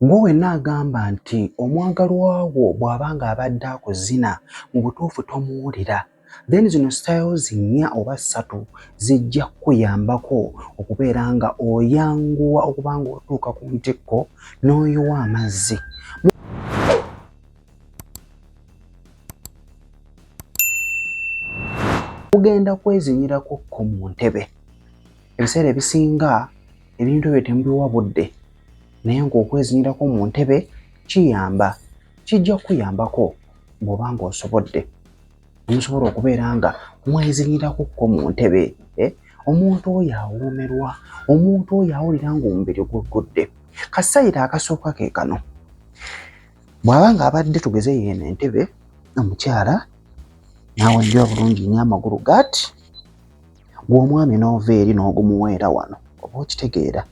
Gwowe nagamba nti omwagalwa wo bw'abanga abadde akuzina mu butuufu tomuwulira, then zino styles 4 oba 3 zijja kukuyambako okubeera nga oyanguwa okuba nga otuuka ku ntikko n'oyiwa amazzi. Mugenda kwezinyirako mu ntebe. Ebiseera ebisinga ebintu ebyo temubiwa budde, naye ng'okwezinyirako mu ntebe kijja kukuyambako bw'oba ng'osobodde. Musobola okubeera nga mwezinyirako mu ntebe. Omuntu oyo awoomerwa, omuntu oyo awulira ng'omubiri guggudde. Kasayiro akasooka ke kano. Bw'aba ng'abadde tugeze yeeno entebe, omukyala n'awenjwa bulungi nnyo amagulu gati, gw'omwami n'ova eri n'ogumuweera wano, oba okitegeera,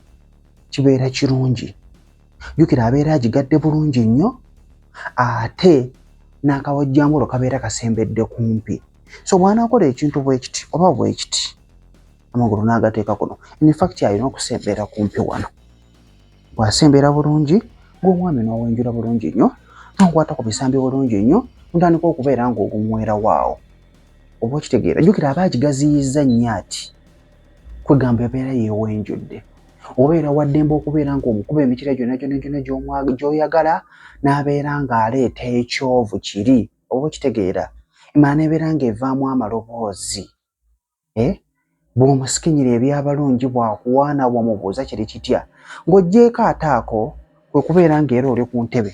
kibeera kirungi. Jjukira abeera agigadde bulungi nnyo, ate n'akawojjambolo kabeera kasembedde kumpi. So bw'anaakola ekintu bwe kiti oba bwe kiti, amagulu n'agateeka kuno, in fact alina okusembera kumpi wano. Bw'asembera bulungi, gw'omwami n'owenjula bulungi nnyo, n'okwata ku bisambi bulungi nnyo, ntandika okubeera ng'ogumuweerawo awo. Oba okitegeera, jjukira aba agigaziyizza nnyo ati, kwegamba ebeera yeewenjudde. Obeera waddembe okubeera ng'omukuba emikira gyonna gy'oyagala, n'abeera ng'aleeta ekyovu kiri, oba okitegeera, emala n'ebeera ng'evaamu amaloboozi. Bw'omusikinyira ebyabalungi bw'akuwaana bw'omubuuza kiri kitya, ng'oggyeko ate ako kwe kubeera ng'era oli ku ntebe,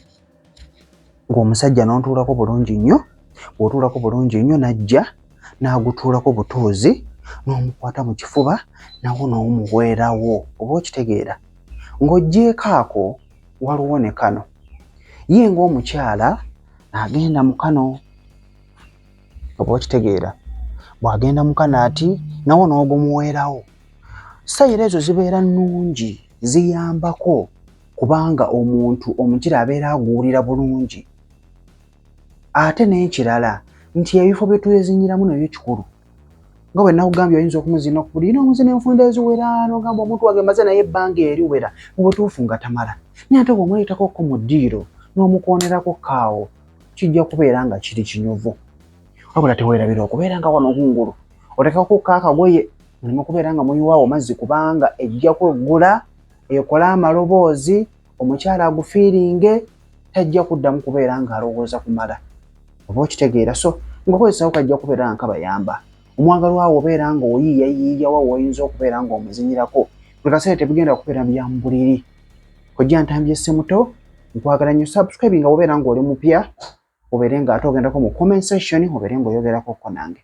ng'omusajja n'ontuulako bulungi nnyo, bw'otuulako bulungi nnyo n'ajja n'agutuulako butuuzi, n'omukwata mu kifuba nawo n'omuweerawo, oba okitegeera. Ng'oggyeko ako waliwo ne kano, ye ng'omukyala agenda mu kano, oba okitegeera. Bw'agenda mu kano ati nawo n'ogumuweerawo. Sayiro ezo zibeera nnungi, ziyambako kubanga omuntu omukira abeera aguwulira bulungi. Ate n'ekirala nti ebifo bye twezinyiramu nabyo kikulu. Nga bwe nakugambye oyinza okumuzina okubulira omuzina enfunda eziwera, n'ogamba omuntu wange maze naye ebbanga eriwera, mu butuufu nga tamala. Naye ate bw'omuleetakokko mu ddiiro n'omukoonerako kaawo, kijja kubeera nga kiri kinyuvu. Wabula teweerabira okubeera nga wano kungulu otekako kaakagoye, muleme okubeera nga muyiwaawo mazzi kubanga ejja kweggula, ekole amaloboozi, omukyala agufiiringe, tajja kuddamu kubeera ng'alowooza kumala. Oba okitegeera. So ng'okozesawo kajja kubeera nga kabayamba. Omwagalwa wo obeera ng'oyiiyayiiyawo w'oyinza okubeera ng'omuzinyirako, buli kaseera tebigenda kubeera bya mu buliri. Kojja ntambye Ssemuto, nkwagala nnyo. Subscribe nga obeera ng'oli mupya, obeere ng'ate ogendako mu comment section obeere ng'oyogerako nange.